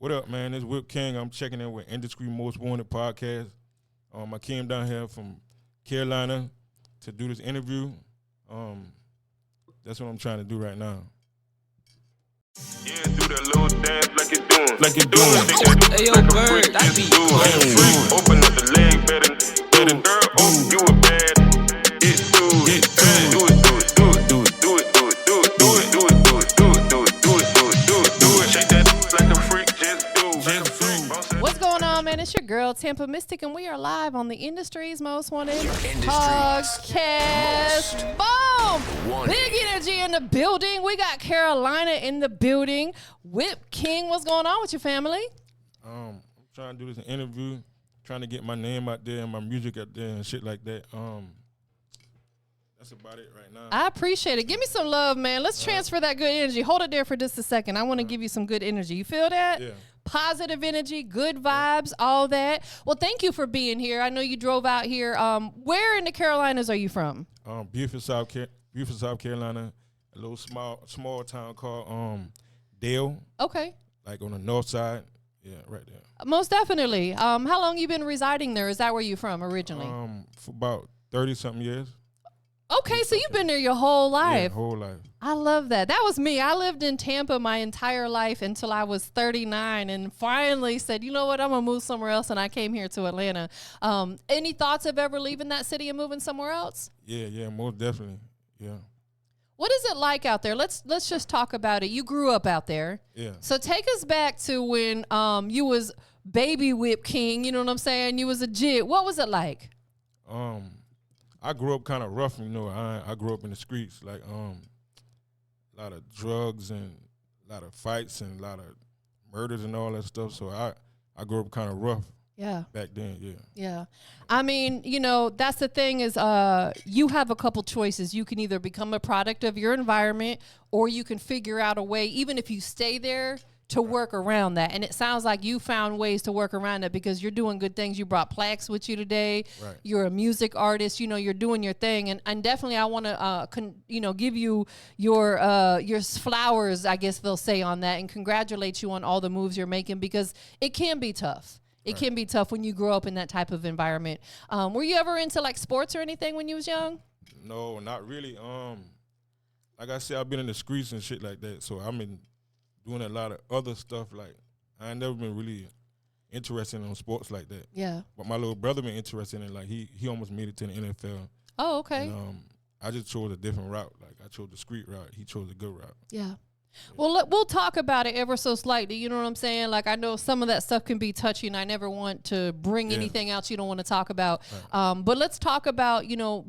What up, man? This is Whipp King. I'm checking in with Industry Most Wanted podcast. I came down here from Carolina to do this interview. That's what I'm trying to do right now. Yeah, do that little dance like you're doing. Like you're doing. Hey, yo, Bird, that beat crazy. Open up the leg better. Girl, oh, you a bad. It's do it. Do it. Shake that like a freak. Just do it. What's going on, man? It's your girl, TampaMystic, and we are live on the Industry's Most Wanted podcast. Boom! Big energy in the building. We got Carolina in the building. Whipp King, what's going on with your family? I'm trying to do this interview, trying to get my name out there and my music out there and shit like that. That's about it right now. I appreciate it. Give me some love, man. Let's transfer that good energy. Hold it there for just a second. I want to give you some good energy. You feel that? Yeah. Positive energy, good vibes, all that. Well, thank you for being here. I know you drove out here. Where in the Carolinas are you from? Beaufort, South Carolina, a little small town called Dale. Okay. Like on the north side. Yeah, right there. Most definitely. How long you been residing there? Is that where you from originally? For about 30-something years. Okay, so you've been there your whole life. Yeah, whole life. I love that. That was me. I lived in Tampa my entire life until I was 39 and finally said, you know what, I'm going to move somewhere else, and I came here to Atlanta. Any thoughts of ever leaving that city and moving somewhere else? Yeah, most definitely. Yeah. What is it like out there? Let's just talk about it. You grew up out there. Yeah. So take us back to when you was baby Whipp King, you know what I'm saying? You was a jit. What was it like? I grew up kind of rough, you know. I grew up in the streets, like a lot of drugs and a lot of fights and a lot of murders and all that stuff. So I grew up kind of rough. Yeah. Back then, yeah. Yeah. I mean, you know, that's the thing is you have a couple choices. You can either become a product of your environment or you can figure out a way, even if you stay there, to work around that. And it sounds like you found ways to work around that because you're doing good things. You brought plaques with you today. Right. You're a music artist. You know, you're doing your thing. And definitely I want to, give you your flowers, I guess they'll say, on that, and congratulate you on all the moves you're making because it can be tough. It can be tough when you grow up in that type of environment. Were you ever into like sports or anything when you was young? No, not really. Like I said, I've been in the streets and shit like that. So I've been doing a lot of other stuff. Like I ain't never been really interested in sports like that. Yeah. But my little brother been interested in it. Like he almost made it to the NFL. Oh, okay. And, I just chose a different route. Like I chose the street route. He chose a good route. Yeah. Well, we'll talk about it ever so slightly. You know what I'm saying? Like, I know some of that stuff can be touchy, and I never want to bring anything else you don't want to talk about. Right. But let's talk about,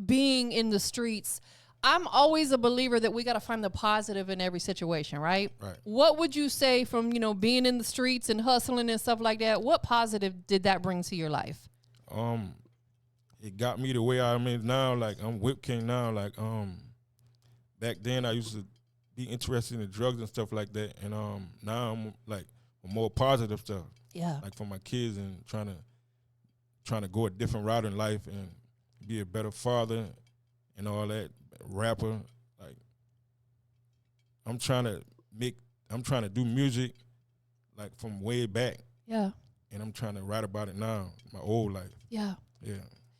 being in the streets. I'm always a believer that we got to find the positive in every situation, right? Right. What would you say from, being in the streets and hustling and stuff like that? What positive did that bring to your life? It got me the way I'm in now. Like, I'm Whipp King now. Like, back then I used to be interested in drugs and stuff like that, and now I'm like more positive stuff. Yeah. Like for my kids and trying to go a different route in life and be a better father and all that. Rapper, like I'm trying to do music like from way back. Yeah. And I'm trying to write about it now, my old life. Yeah. Yeah.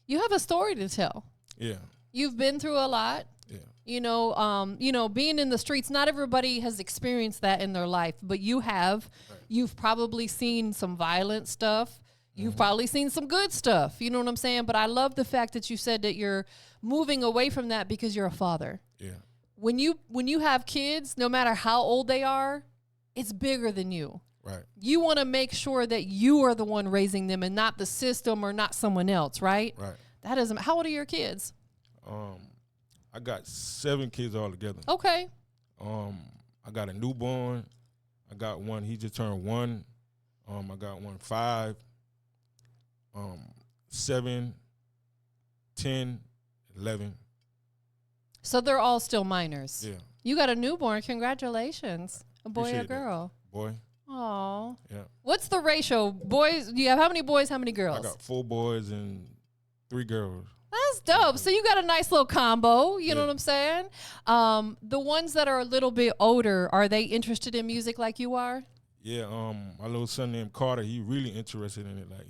You have a story to tell. Yeah. You've been through a lot. Yeah. Being in the streets, not everybody has experienced that in their life, but you have. Right. You've probably seen some violent stuff. You've probably seen some good stuff. You know what I'm saying? But I love the fact that you said that you're moving away from that because you're a father. Yeah. When you have kids, no matter how old they are, it's bigger than you. Right. You want to make sure that you are the one raising them and not the system or not someone else, right? Right. That isn't. How old are your kids? I got 7 kids all together. Okay. I got a newborn. I got one, he just turned 1. I got one 5, 7, 10, 11. So they're all still minors. Yeah. You got a newborn. Congratulations. A boy or a Appreciate girl? That. Boy. Oh. Yeah. What's the ratio? Boys, you have how many boys, how many girls? I got 4 boys and 3 girls. That's dope. So you got a nice little combo. You know what I'm saying? The ones that are a little bit older, are they interested in music like you are? Yeah, my little son named Carter, he really interested in it. Like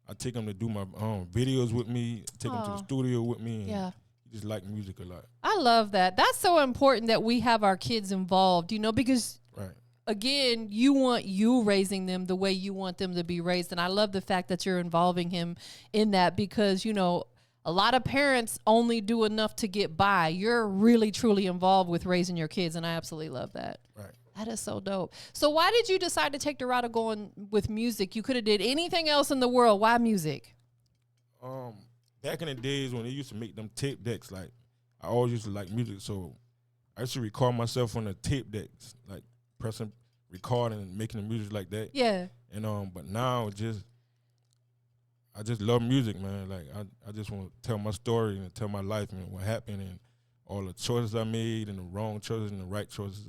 I take him to do my videos with me, take him to the studio with me, and Yeah. he just like music a lot. I love that. That's so important that we have our kids involved, because Right. again, you want you raising them the way you want them to be raised. And I love the fact that you're involving him in that because, a lot of parents only do enough to get by. You're really, truly involved with raising your kids, and I absolutely love that. Right. That is so dope. So why did you decide to take the route of going with music? You could have did anything else in the world. Why music? Back in the days when they used to make them tape decks, like I always used to like music, so I used to record myself on the tape decks, like pressing record and making the music like that. Yeah. And but now I just love music, man. Like I just want to tell my story and tell my life and what happened and all the choices I made and the wrong choices and the right choices.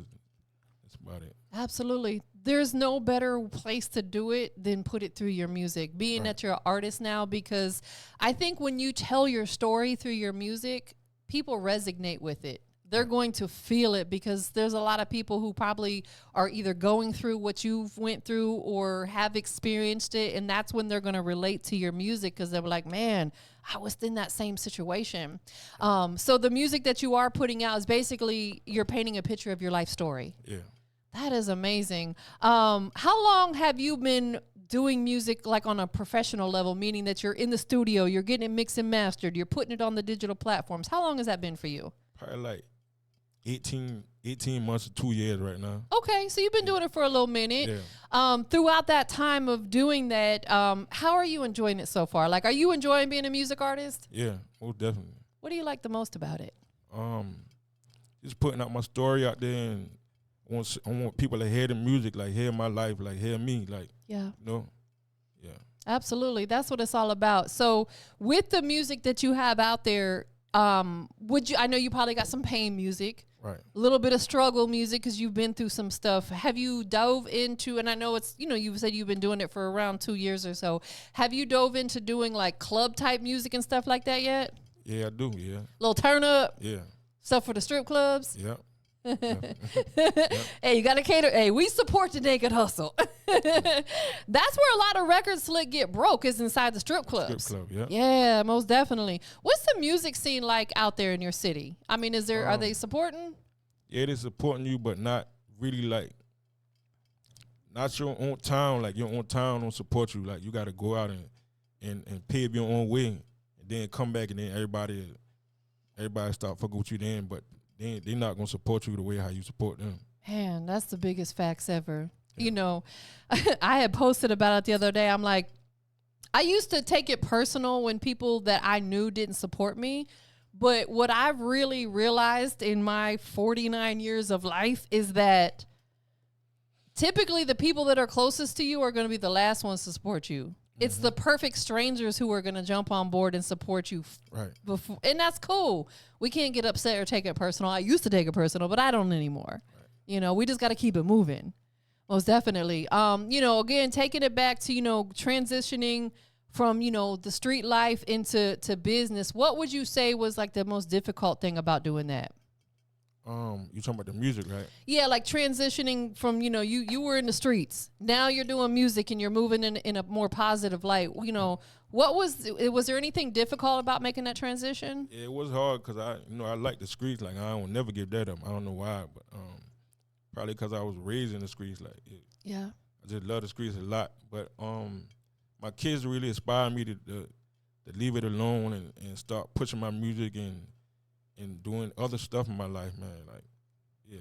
That's about it. Absolutely. There's no better place to do it than put it through your music, being that you're an artist now, because I think when you tell your story through your music, people resonate with it. They're going to feel it because there's a lot of people who probably are either going through what you've went through or have experienced it. And that's when they're going to relate to your music because they're like, man, I was in that same situation. So the music that you are putting out is basically you're painting a picture of your life story. Yeah. That is amazing. How long have you been doing music like on a professional level, meaning that you're in the studio, you're getting it mixed and mastered, you're putting it on the digital platforms? How long has that been for you? Probably like 18 months to 2 years right now. Okay, so you've been doing it for a little minute. Yeah. Throughout that time of doing that, how are you enjoying it so far? Like, are you enjoying being a music artist? Yeah, most definitely. What do you like the most about it? Just putting out my story out there, and I want people to hear the music, like hear my life, like hear me, like Yeah. Yeah. Absolutely. That's what it's all about. So with the music that you have out there, I know you probably got some pain music. Right. A little bit of struggle music because you've been through some stuff. Have you dove into, and I know it's, you said you've been doing it for around 2 years or so. Have you dove into doing like club type music and stuff like that yet? Yeah, I do, yeah. Little turn up? Yeah. Stuff for the strip clubs? Yeah. Hey, you got to cater. Hey, we support the naked hustle. That's where a lot of record slick get broke is inside the strip clubs. Strip club, yeah. Yeah, most definitely. What's the music scene like out there in your city? I mean, are they supporting? Yeah, they're supporting you, but not really like, not your own town. Like your own town don't support you. Like you got to go out and pave your own way, and then come back, and then everybody start fucking with you then, but they're not gonna support you the way how you support them. Man, that's the biggest facts ever. Yeah. I had posted about it the other day. I'm like, I used to take it personal when people that I knew didn't support me. But what I've really realized in my 49 years of life is that typically the people that are closest to you are going to be the last ones to support you. It's the perfect strangers who are going to jump on board and support you. Right. And that's cool. We can't get upset or take it personal. I used to take it personal, but I don't anymore. Right. We just got to keep it moving. Most definitely. Again, taking it back to, transitioning from, the street life into business. What would you say was like the most difficult thing about doing that? You talking about the music, right? Yeah, like transitioning from, you were in the streets. Now you're doing music and you're moving in a more positive light. What was there anything difficult about making that transition? Yeah, it was hard because I like the streets. Like I will never give that up. I don't know why, but probably because I was raised in the streets. Like yeah, I just love the streets a lot. But my kids really inspired me to leave it alone and start pushing my music and doing other stuff in my life, man. Like, yeah,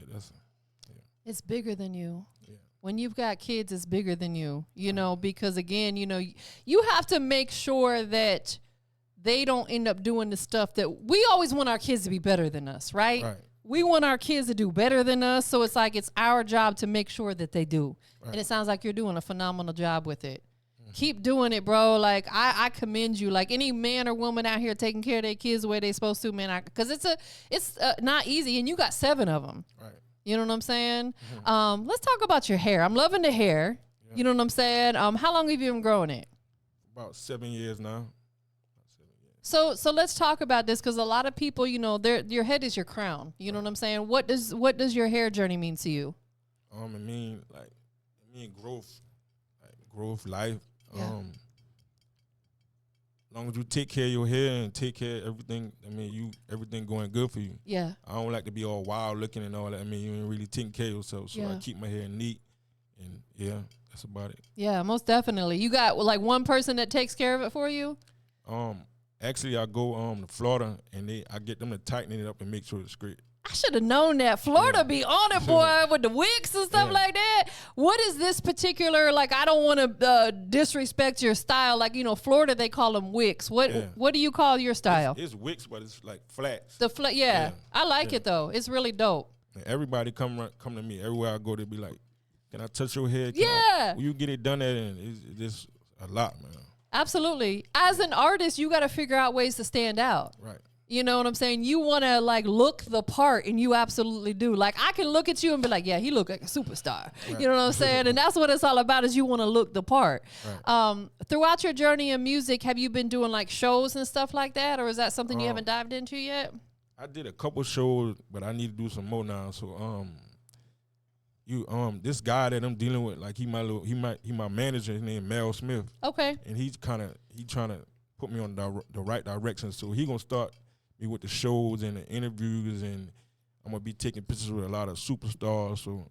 it's bigger than you. Yeah. When you've got kids, it's bigger than you, because again, you have to make sure that they don't end up doing the stuff that we always want our kids to be better than us, right? Right. We want our kids to do better than us. So it's like, it's our job to make sure that they do. Right. And it sounds like you're doing a phenomenal job with it. Keep doing it, bro. Like I commend you. Like any man or woman out here taking care of their kids the way they're supposed to, man. Because it's not easy, and you got 7 of them. Right. You know what I'm saying? Let's talk about your hair. I'm loving the hair. Yeah. You know what I'm saying? How long have you been growing it? About 7 years now. So let's talk about this because a lot of people, your head is your crown. You know what I'm saying? What does your hair journey mean to you? It mean mean growth, life. Yeah. Long as you take care of your hair and take care of everything, I mean, everything going good for you. Yeah. I don't like to be all wild looking and all that. I mean, you ain't really taking care of yourself. So I Yeah. keep my hair neat, and yeah, that's about it. Yeah, most definitely. You got like one person that takes care of it for you? Actually, I go to Florida, and I get them to tighten it up and make sure it's straight. I should have known that. Florida be on it, boy, with the wigs and stuff like that. What is this particular, like, I don't want to disrespect your style. Like, Florida, they call them wigs. What do you call your style? It's wigs, but it's like flats. Yeah. I like it, though. It's really dope. And everybody come to me. Everywhere I go, they be like, can I touch your hair? Will you get it done at? And it's just a lot, man. Absolutely. As an artist, you got to figure out ways to stand out. Right. You know what I'm saying? You want to like look the part, and you absolutely do. Like, I can look at you and be like, yeah, he look like a superstar. Right. You know what I'm saying? And that's what it's all about, is you want to look the part. Right. Throughout your journey in music, have you been doing like shows and stuff like that? Or is that something you haven't dived into yet? I did a couple shows, but I need to do some more now. So, this guy that I'm dealing with, like he my manager. His name Mel Smith. Okay. And he trying to put me on the right direction. So he gonna start me with the shows and the interviews, and I'm gonna be taking pictures with a lot of superstars. So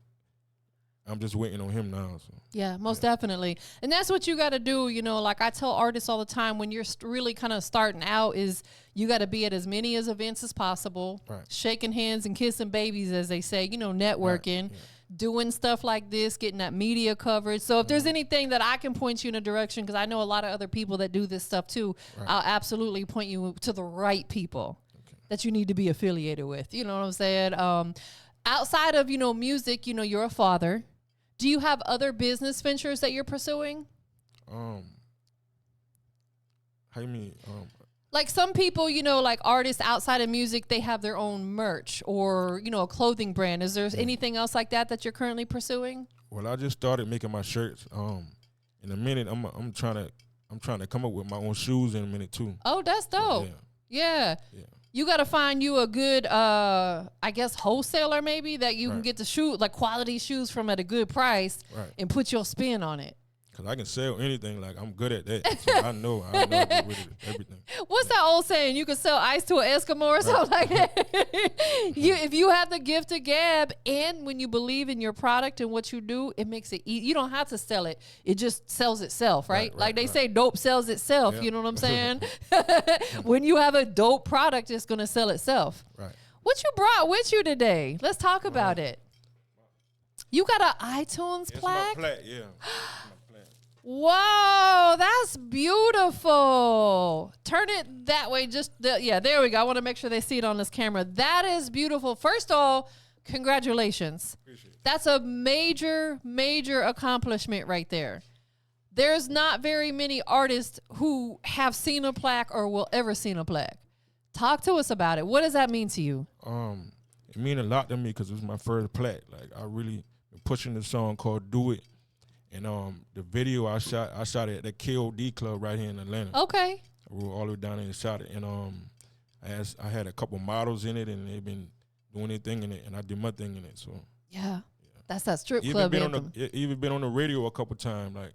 I'm just waiting on him now. So. Yeah, most definitely. And that's what you got to do. Like I tell artists all the time, when you're really kind of starting out, is you got to be at as many events as possible, shaking hands and kissing babies, as they say, networking. Doing stuff like this, getting that media coverage. So if there's anything that I can point you in a direction, because I know a lot of other people that do this stuff too, I'll absolutely point you to the right people that you need to be affiliated with. You know what I'm saying? Outside of, music, you're a father. Do you have other business ventures that you're pursuing? How you mean? Like some people, like artists outside of music, they have their own merch or, a clothing brand. Is there anything else like that you're currently pursuing? Well, I just started making my shirts. In a minute, I'm trying to come up with my own shoes in a minute too. Oh, that's dope. Yeah. You got to find you a good, I guess, wholesaler maybe that you can get the shoe, like quality shoes from at a good price and put your spin on it. Because I can sell anything. Like, I'm good at that. So I know I get rid of everything. What's that old saying? You can sell ice to an Eskimo or something like that. If you have the gift of gab, and when you believe in your product and what you do, it makes it easy. You don't have to sell it. It just sells itself, right? Like they say, dope sells itself. You know what I'm saying? When you have a dope product, it's going to sell itself. Right. What you brought with you today? Let's talk about it. You got an iTunes plaque? It's my plaque, yeah. Whoa, that's beautiful. Turn it that way. There we go. I want to make sure they see it on this camera. That is beautiful. First of all, congratulations. Appreciate it. That's a major, major accomplishment right there. There's not very many artists who have seen a plaque or will ever see a plaque. Talk to us about it. What does that mean to you? It means a lot to me because it was my first plaque. Like, I really been pushing this song called Do It. And the video I shot it at the KOD club right here in Atlanta. Okay. I rode all the way down there and shot it. And I had a couple models in it, and they've been doing their thing in it, and I did my thing in it. So that's that strip club anthem. Even been on the radio a couple times. Like,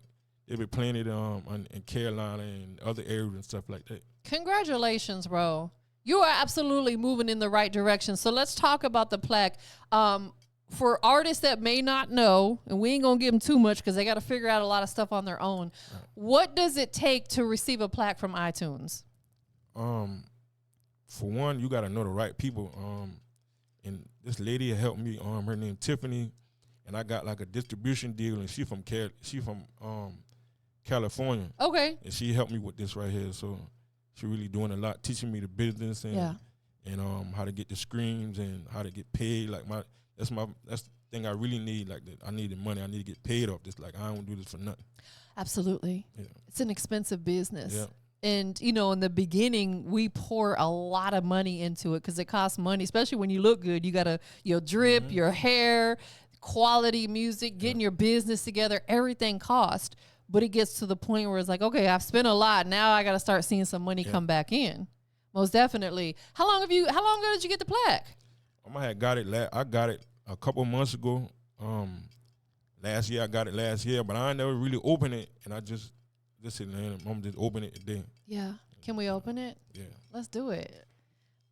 they've been playing it in Carolina and other areas and stuff like that. Congratulations, bro. You are absolutely moving in the right direction. So let's talk about the plaque. For artists that may not know, and we ain't going to give them too much because they got to figure out a lot of stuff on their own, what does it take to receive a plaque from iTunes? For one, you got to know the right people. And this lady helped me. Her name Tiffany, and I got like a distribution deal, and she from California. Okay. And she helped me with this right here. So she really doing a lot, teaching me the business and how to get the screens and how to get paid. Like that's the thing I really need. Like, I need the money. I need to get paid off this. Like, I don't do this for nothing. Absolutely. Yeah. It's an expensive business. Yeah. And, in the beginning, we pour a lot of money into it because it costs money, especially when you look good. You got to, your drip, your hair, quality music, getting your business together, everything costs. But it gets to the point where it's like, okay, I've spent a lot. Now I got to start seeing some money come back in. Most definitely. How long ago did you get the plaque? I got it a couple months ago. last year I got it last year, but I ain't never really opened it, and I just said, man, I'm just open it today. Yeah. Can we open it? Yeah. Let's do it.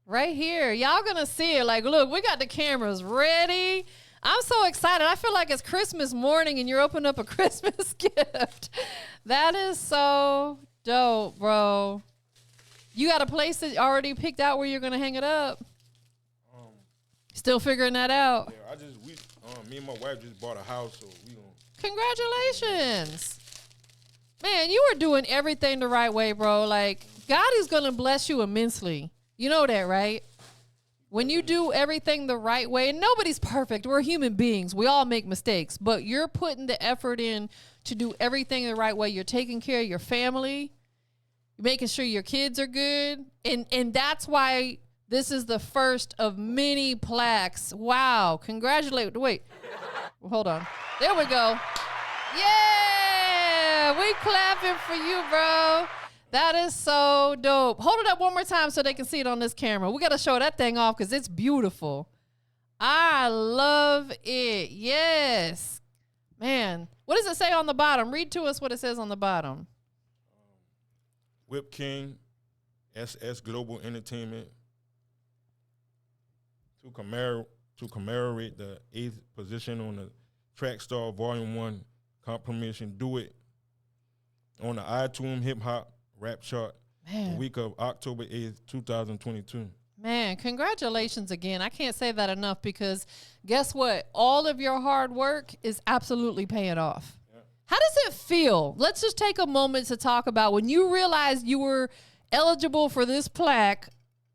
Right here. Y'all gonna see it. Like, look, we got the cameras ready. I'm so excited. I feel like it's Christmas morning and you're opening up a Christmas gift. That is so dope, bro. You got a place that already picked out where you're gonna hang it up? Still figuring that out. Yeah, me and my wife just bought a house, so we gonna. Congratulations. Man, you are doing everything the right way, bro. Like, God is gonna bless you immensely. You know that, right? When you do everything the right way, and nobody's perfect. We're human beings. We all make mistakes. But you're putting the effort in to do everything the right way. You're taking care of your family. You're making sure your kids are good. And that's why this is the first of many plaques. Wow. Congratulations. Wait. Hold on. There we go. Yeah. We clapping for you, bro. That is so dope. Hold it up one more time so they can see it on this camera. We got to show that thing off because it's beautiful. I love it. Yes. Man. What does it say on the bottom? Read to us what it says on the bottom. Whipp King, SS Global Entertainment, to commemorate the 8th position on the Track Star Volume 1 compilation Do It on the iTunes Hip Hop Rap Chart the week of October 8th, 2022. Man, congratulations again. I can't say that enough because guess what? All of your hard work is absolutely paying off. Yeah. How does it feel? Let's just take a moment to talk about when you realized you were eligible for this plaque.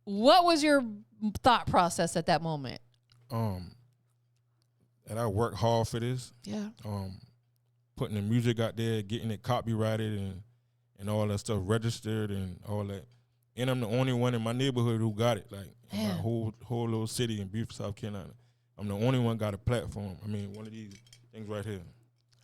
What was your thought process at that moment? And I worked hard for this. Yeah. Putting the music out there, getting it copyrighted and all that stuff registered and all that. And I'm the only one in my neighborhood who got it. Like in my whole little city in Beaufort, South Carolina. I'm the only one got a platform. I mean, one of these things right here.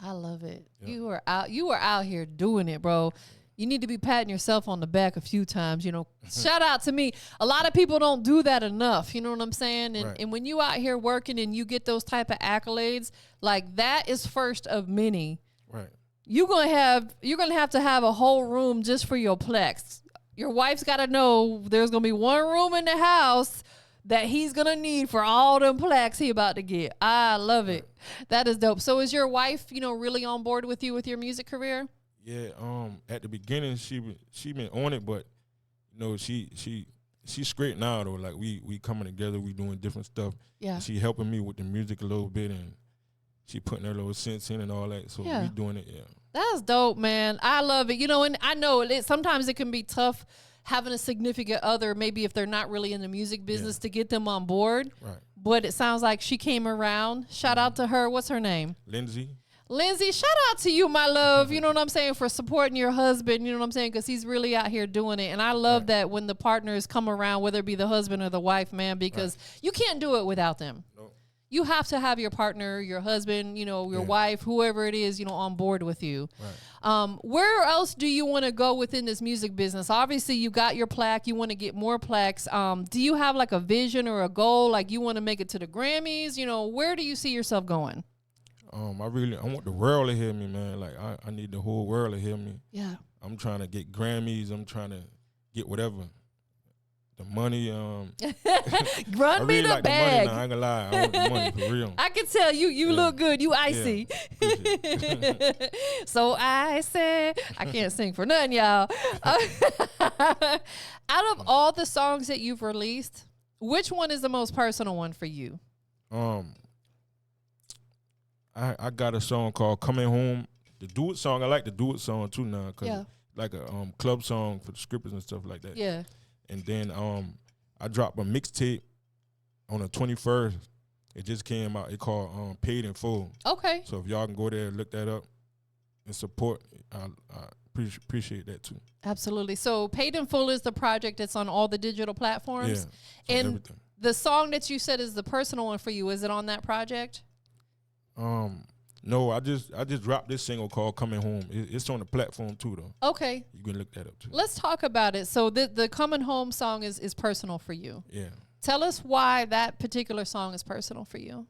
I love it. Yeah. You were out here doing it, bro. You need to be patting yourself on the back a few times, you know. Shout out to me. A lot of people don't do that enough, you know what I'm saying? And, right. and when you out here working and you get those type of accolades, like that is first of many. Right. You're gonna have to have a whole room just for your plex. Your wife's got to know there's gonna be one room in the house that he's gonna need for all them plaques he about to get. I love it. That is dope. So is your wife, really on board with you with your music career? Yeah. At the beginning, she been on it, but she's straight now though. Like we coming together, we doing different stuff. Yeah. She helping me with the music a little bit, and she putting her little sense in and all that. So we doing it. Yeah. That's dope, man. I love it. And I know sometimes it can be tough having a significant other, maybe if they're not really in the music business, to get them on board. Right. But it sounds like she came around. Shout out to her. What's her name? Lindsay, shout out to you, my love. You know what I'm saying? For supporting your husband. You know what I'm saying? Because he's really out here doing it. And I love that when the partners come around, whether it be the husband or the wife, man, because you can't do it without them. No. You have to have your partner, your husband, your wife, whoever it is, on board with you. Right. Where else do you want to go within this music business? Obviously, you got your plaque. You want to get more plaques. Do you have like a vision or a goal? Like you want to make it to the Grammys? Where do you see yourself going? I want the world to hear me, man. Like I need the whole world to hear me. Yeah. I'm trying to get Grammys. I'm trying to get whatever. The money, Run I me really the like bag. the money now. I ain't gonna lie. I want the money for real. I can tell you look good. You icy. Yeah. So I said, I can't sing for nothing, y'all. Out of all the songs that you've released, which one is the most personal one for you? I got a song called Coming Home. The Do It song, I like the Do It song too now. Cause like a club song for the strippers and stuff like that. Yeah. And then I dropped a mixtape on the 21st. It just came out. It called Paid in Full. Okay. So if y'all can go there and look that up and support, I appreciate that too. Absolutely. So Paid in Full is the project that's on all the digital platforms. Yeah. And everything. the song that you said is the personal one for you, is it on that project? No, I just dropped this single called Coming Home. It's on the platform too though. Okay. You can look that up too. Let's talk about it. So the Coming Home song is personal for you. Yeah. Tell us why that particular song is personal for you.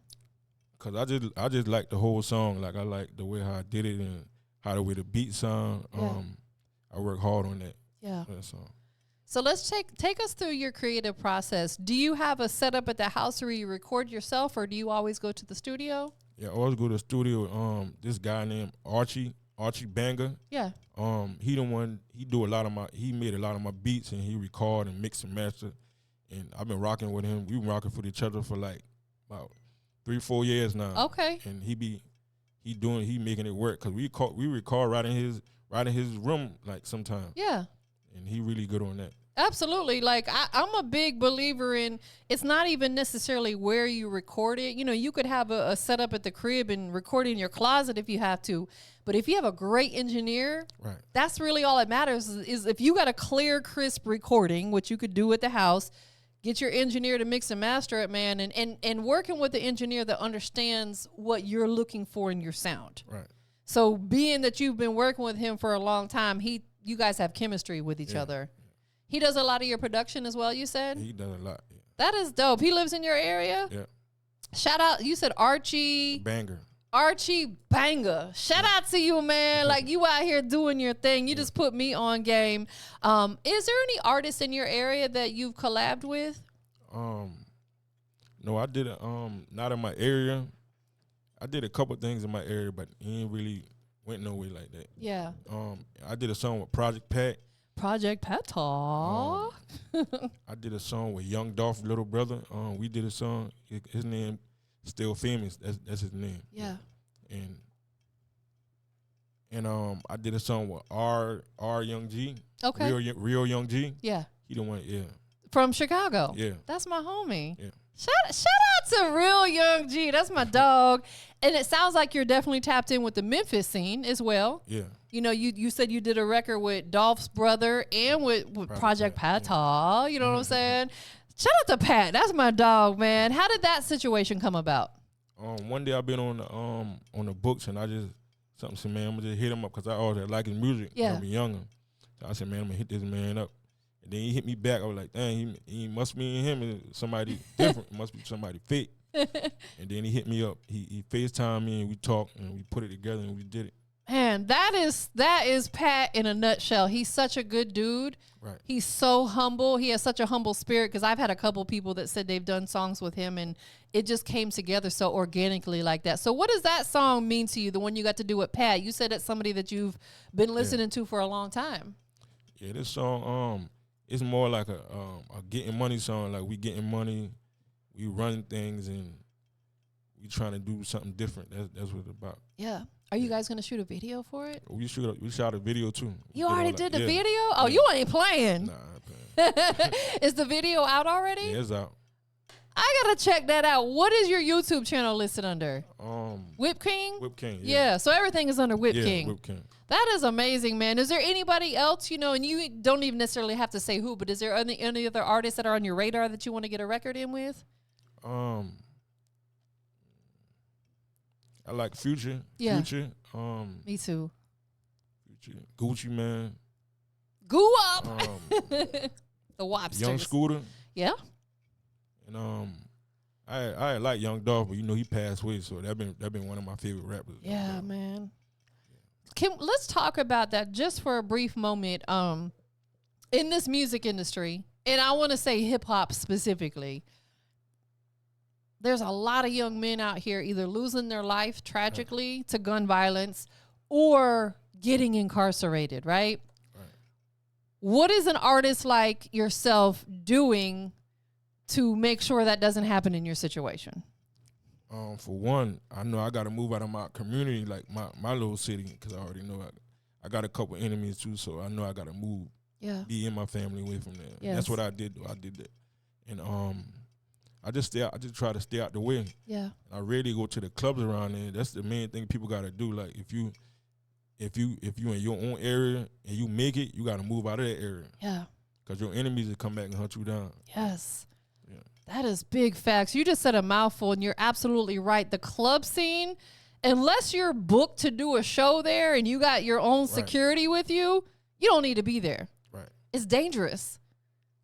cause I just like the whole song. Like I like the way how I did it and how the way the beat sound. I work hard on that. Yeah. That song. So let's take us through your creative process. Do you have a setup at the house where you record yourself, or do you always go to the studio? Yeah, I always go to the studio. This guy named Archie Banger. Yeah. He made a lot of my beats, and he record and mix and master. And I've been rocking with him. We've been rocking for each other for like about 3-4 years now. Okay. And he making it work, cause we record right in his room like sometimes. Yeah. And he really good on that. Absolutely. Like I'm a big believer in, it's not even necessarily where you record it. You know, you could have a setup at the crib and record in your closet if you have to. But if you have a great engineer, right, that's really all that matters is if you got a clear, crisp recording, which you could do at the house, get your engineer to mix and master it, man, and working with the engineer that understands what you're looking for in your sound. Right. So being that you've been working with him for a long time, you guys have chemistry with each other. He does a lot of your production as well, you said? He does a lot. Yeah. That is dope. He lives in your area? Yeah. Shout out, you said Archie Banger. Shout out to you, man. Like, you out here doing your thing. You just put me on game. Is there any artists in your area that you've collabed with? No, I did not in my area. I did a couple things in my area, but it ain't really went nowhere like that. Yeah. I did a song with Project Pat. I did a song with Young Dolph, little brother. We did a song. His name Still Famous. That's his name. Yeah. And I did a song with R Young G. Okay. Real Young G. Yeah. He the one. Yeah. From Chicago. Yeah. That's my homie. Yeah. Shout out to Real Young G. That's my dog. And it sounds like you're definitely tapped in with the Memphis scene as well. Yeah. You know, you said you did a record with Dolph's brother and with Project Pat. You know what I'm saying? Shout out to Pat. That's my dog, man. How did that situation come about? One day I've been on the books, and I just something said, man, I'm gonna just hit him up because I always like his music when I was younger. So I said, man, I'm gonna hit this man up. And then he hit me back. I was like, dang, he must be in him. Somebody different. It must be somebody fit. And then he hit me up. He FaceTimed me and we talked and we put it together and we did it. Man, that is Pat in a nutshell. He's such a good dude. Right. He's so humble. He has such a humble spirit, because I've had a couple people that said they've done songs with him and it just came together so organically like that. So what does that song mean to you, the one you got to do with Pat? You said it's somebody that you've been listening to for a long time. Yeah, this song, it's more like a getting money song. Like, we getting money, we run things, and we trying to do something different. That's what it's about. Yeah. Are you guys gonna shoot a video for it? We shot a video too. You already did the video? Oh, you ain't playing. Nah, I ain't playing. Is the video out already? Yeah, it's out. I gotta check that out. What is your YouTube channel listed under? Whipp King? Whipp King, yeah. So everything is under Whipp King. Whipp King. That is amazing, man. Is there anybody else, and you don't even necessarily have to say who, but is there any other artists that are on your radar that you want to get a record in with? I like Future. Yeah. Future. Me too. Future. Gucci Man. Goo up. The Wobsters. Young Scooter. Yeah. And I like Young Dolph, but he passed away, so that been one of my favorite rappers. Yeah, man. Let's talk about that just for a brief moment. In this music industry, and I want to say hip hop specifically, there's a lot of young men out here either losing their life tragically to gun violence or getting incarcerated, right? What is an artist like yourself doing to make sure that doesn't happen in your situation? For one, I know I got to move out of my community, like my little city, because I already know I got a couple enemies too, so I know I got to move, be in my family, away from there. Yes. That's what I did, though. I did that. And I just try to stay out the way. Yeah. I rarely go to the clubs around there. That's the main thing people got to do. Like, if you in your own area and you make it, you got to move out of that area. Yeah. Because your enemies will come back and hunt you down. Yes. Yeah. That is big facts. You just said a mouthful, and you're absolutely right. The club scene, unless you're booked to do a show there and you got your own security with you, you don't need to be there. Right. It's dangerous.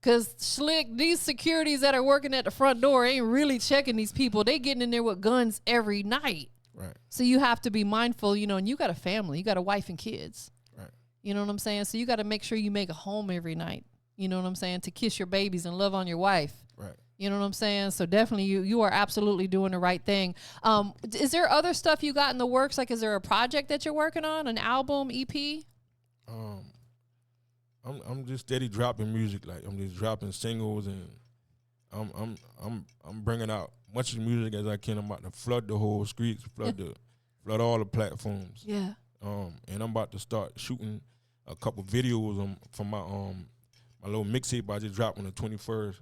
Cause slick, these securities that are working at the front door ain't really checking these people. They getting in there with guns every night. Right. So you have to be mindful, you know, and you got a family, you got a wife and kids. Right. You know what I'm saying? So you got to make sure you make a home every night. You know what I'm saying? To kiss your babies and love on your wife. Right. You know what I'm saying? So definitely you are absolutely doing the right thing. Is there other stuff you got in the works? Like, is there a project that you're working on, an album, EP? I'm just steady dropping music. Like, I'm just dropping singles, and I'm bringing out much music as I can. I'm about to flood the whole streets, flood all the platforms. Yeah. And I'm about to start shooting a couple videos from my little mixtape I just dropped on the 21st.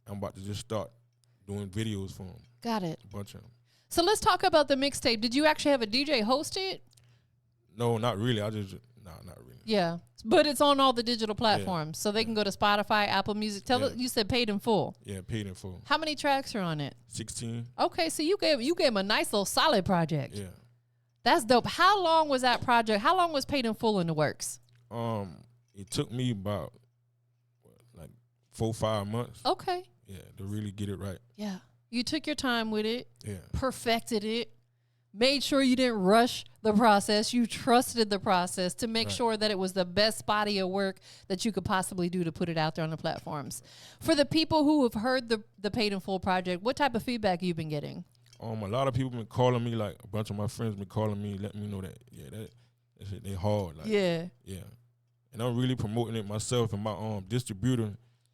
I'm about to just start doing videos for them. Got it. A bunch of them. So let's talk about the mixtape. Did you actually have a DJ host it? No, not really. Not really. Yeah, but it's on all the digital platforms, so they can go to Spotify, Apple Music. You said paid in full. Yeah, paid in full. How many tracks are on it? 16. Okay, so you gave him a nice little solid project. Yeah. That's dope. How long was that project? How long was paid in full in the works? It took me about like 4-5 months. Okay. Yeah, to really get it right. Yeah. You took your time with it. Yeah. Perfected it. Made sure you didn't rush the process. You trusted the process to make sure that it was the best body of work that you could possibly do to put it out there on the platforms. For the people who have heard the Paid in Full project, what type of feedback you've been getting? A lot of people been calling me, like a bunch of my friends been calling me, letting me know that that shit, they hard. Like, yeah. And I'm really promoting it myself, and my distributor,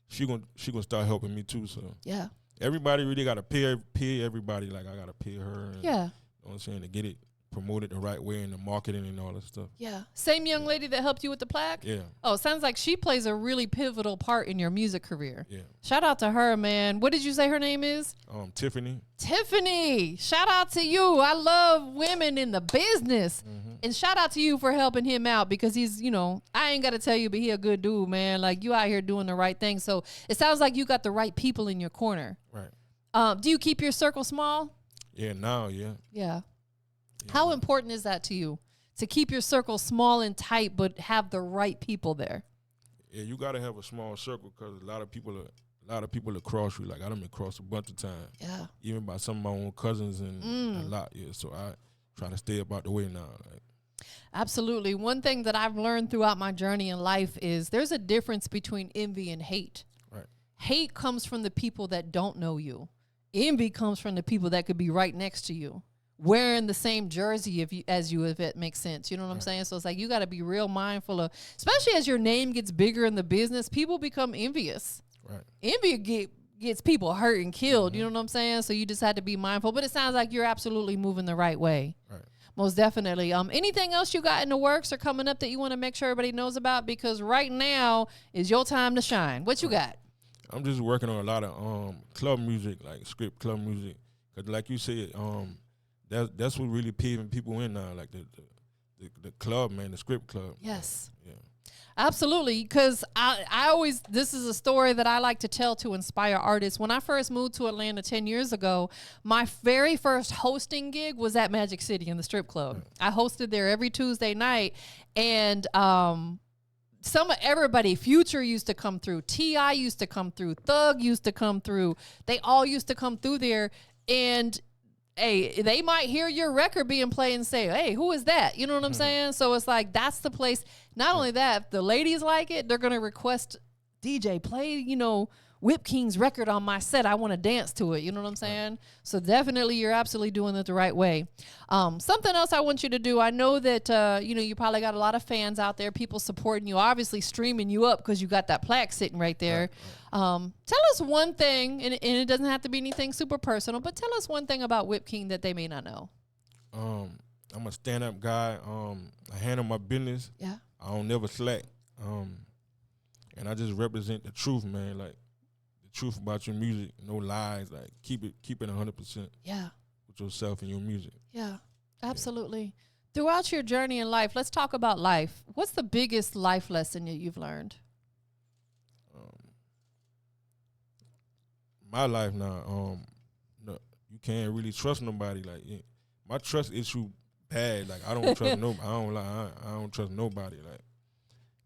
she gonna start helping me too. So yeah, everybody really gotta pay everybody. Like, I gotta pay her. And, yeah. you know what I'm saying, to get it promoted the right way in the marketing and all that stuff. Yeah. Same young lady that helped you with the plaque? Yeah. Oh, sounds like she plays a really pivotal part in your music career. Yeah. Shout out to her, man. What did you say her name is? Tiffany. Tiffany. Shout out to you. I love women in the business. Mm-hmm. And shout out to you for helping him out, because he's, you know, I ain't got to tell you, but he a good dude, man. Like, you out here doing the right thing. So it sounds like you got the right people in your corner. Right. Do you keep your circle small? Yeah, now, yeah. Yeah. How important is that to you, to keep your circle small and tight, but have the right people there? Yeah, you gotta have a small circle, because a lot of people are cross you. Like, I done been crossed a bunch of times. Yeah. Even by some of my own cousins and a lot. Yeah. So I try to stay about the way now. Like. Absolutely. One thing that I've learned throughout my journey in life is there's a difference between envy and hate. Right. Hate comes from the people that don't know you. Envy comes from the people that could be right next to you, wearing the same jersey as you, if it makes sense. You know what I'm saying? So it's like, you got to be real mindful of, especially as your name gets bigger in the business, people become envious. Right. Envy gets people hurt and killed. You know what I'm saying? So you just had to be mindful. But it sounds like you're absolutely moving the right way. Right. Most definitely. Anything else you got in the works or coming up that you want to make sure everybody knows about? Because right now is your time to shine. What you got? I'm just working on a lot of club music, like script club music. Cause like you said, that's what really paving people in now, like the club, man, the script club. Yes. Yeah. Absolutely, because I always, this is a story that I like to tell to inspire artists. When I first moved to Atlanta 10 years ago, my very first hosting gig was at Magic City in the strip club. I hosted there every Tuesday night, and everybody, Future used to come through, T.I. used to come through, Thug used to come through. They all used to come through there, and hey, they might hear your record being played and say, hey, who is that? You know what I'm saying? So it's like, that's the place. Not only that, if the ladies like it, they're going to request, DJ, play, Whipp King's record on my set. I want to dance to it. You know what I'm saying? So definitely, you're absolutely doing it the right way. Something else I want you to do. I know that, you probably got a lot of fans out there, people supporting you, obviously streaming you up because you got that plaque sitting right there. Tell us one thing, and it doesn't have to be anything super personal, but tell us one thing about Whipp King that they may not know. I'm a stand-up guy. I handle my business. Yeah. I don't never slack. And I just represent the truth, man. Like, truth about your music, no lies. Like, keep it 100%. Yeah. With yourself and your music. Yeah, absolutely. Yeah. Throughout your journey in life, let's talk about life. What's the biggest life lesson that you've learned? My life now, no, you can't really trust nobody. Like, my trust issue bad. Like, I don't trust nobody. I don't trust nobody. Like,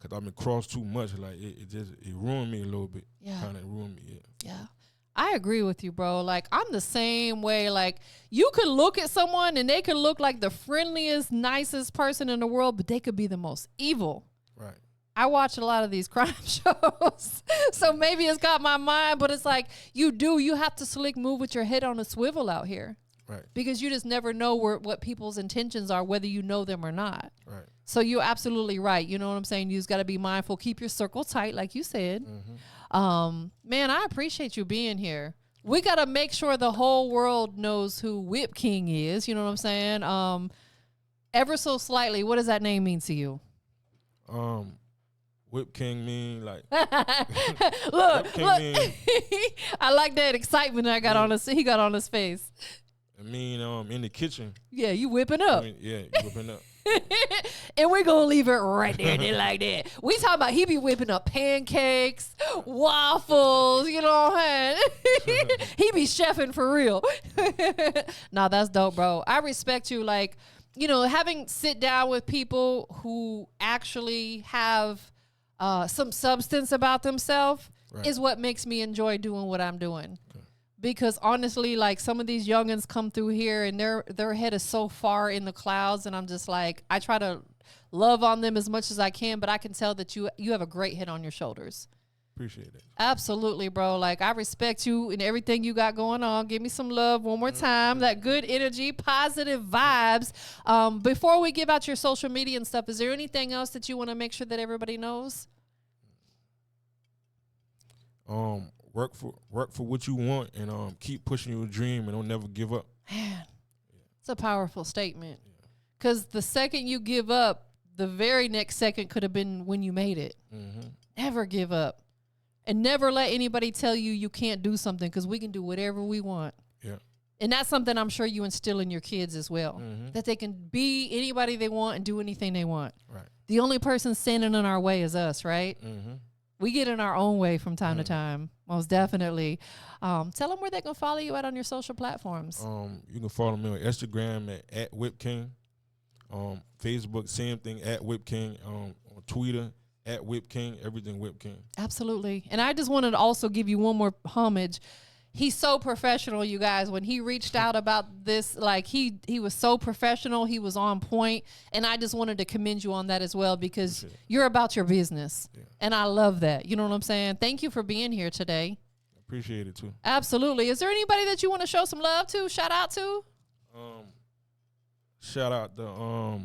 Cause I've been crossed too much. Like it ruined me a little bit. Yeah. Kind of ruined me. Yeah. Yeah. I agree with you, bro. Like, I'm the same way. Like, you could look at someone and they could look like the friendliest, nicest person in the world, but they could be the most evil. Right. I watch a lot of these crime shows, so maybe it's got my mind, but it's like, you have to slick move with your head on a swivel out here. Right. Because you just never know what people's intentions are, whether you know them or not. Right. So you're absolutely right. You know what I'm saying? You just got to be mindful. Keep your circle tight, like you said. Man, I appreciate you being here. We got to make sure the whole world knows who Whipp King is. You know what I'm saying? Ever so slightly, what does that name mean to you? Whipp King mean like look, Whipp King look. mean, I like that excitement he got on his face. I mean in the kitchen. Yeah, you whipping up. I mean, yeah, you whipping up. And we're gonna leave it right there and like that. We talking about he be whipping up pancakes, waffles, you know what I'm saying? He be chefing for real. Nah, that's dope, bro. I respect you. Like, you know, having sit down with people who actually have some substance about themselves is what makes me enjoy doing what I'm doing. Because honestly, like, some of these youngins come through here and their head is so far in the clouds, and I'm just like, I try to love on them as much as I can, but I can tell that you have a great head on your shoulders. Appreciate it. Absolutely, bro. Like, I respect you and everything you got going on. Give me some love one more time. That good energy, positive vibes. Before we give out your social media and stuff, is there anything else that you want to make sure that everybody knows? Work for what you want, and keep pushing your dream, and don't never give up. Man, it's a powerful statement. Because the second you give up, the very next second could have been when you made it. Never give up. And never let anybody tell you can't do something, because we can do whatever we want. Yeah. And that's something I'm sure you instill in your kids as well. That they can be anybody they want and do anything they want. Right. The only person standing in our way is us, right? We get in our own way from time to time, most definitely. Tell them where they can follow you on your social platforms. You can follow me on Instagram at Whipp King. Facebook, same thing, at Whipp King. On Twitter, at Whipp King. Everything Whipp King. Absolutely. And I just wanted to also give you one more homage. He's so professional, you guys. When he reached out about this, like, he was so professional. He was on point. And I just wanted to commend you on that as well, because you're about your business. Yeah. And I love that. You know what I'm saying? Thank you for being here today. Appreciate it, too. Absolutely. Is there anybody that you want to show some love to, shout out to? Shout out to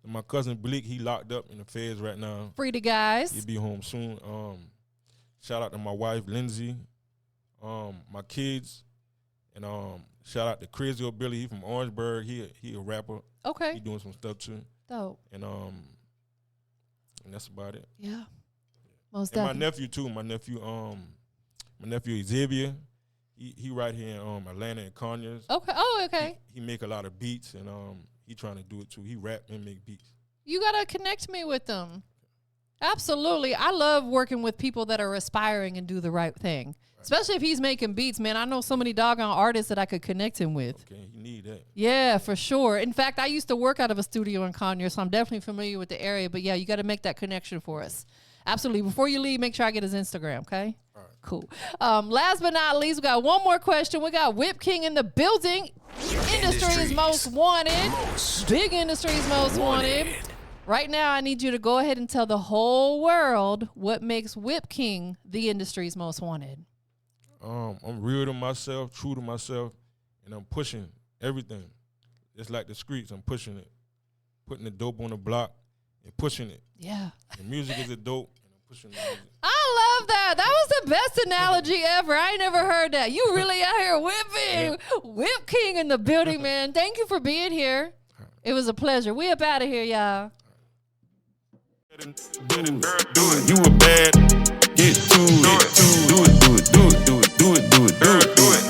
my cousin Bleak. He locked up in the feds right now. Free the guys. He'll be home soon. Shout out to my wife, Lindsay. My kids, and shout out to Crazy Old Billy. He from Orangeburg. He a rapper. Okay. He doing some stuff too. Dope. And that's about it. Yeah. Most and definitely. my nephew Xavier. He right here in Atlanta and Conyers. Okay. Oh, okay. He make a lot of beats, and he trying to do it too. He rap and make beats. You gotta connect me with them. Absolutely. I love working with people that are aspiring and do the right thing. Especially if he's making beats, man. I know so many doggone artists that I could connect him with. Okay, you need that. Yeah, for sure. In fact, I used to work out of a studio in Conyers, so I'm definitely familiar with the area. But yeah, you got to make that connection for us. Absolutely. Before you leave, make sure I get his Instagram, okay? All right. Cool. Last but not least, we got one more question. We got Whipp King in the building. Industry's most wanted. Big Industry's most wanted. Right now, I need you to go ahead and tell the whole world what makes Whipp King the industry's most wanted. I'm real to myself, true to myself, and I'm pushing everything. It's like the streets. I'm pushing it, putting the dope on the block and pushing it. Yeah. The music is a dope, and I'm pushing the music. I love that. That was the best analogy ever. I ain't never heard that. You really out here whipping. Yeah. Whipp King in the building, man. Thank you for being here. It was a pleasure. We up out of here, y'all. Do it. You a bad, get to it. Do it.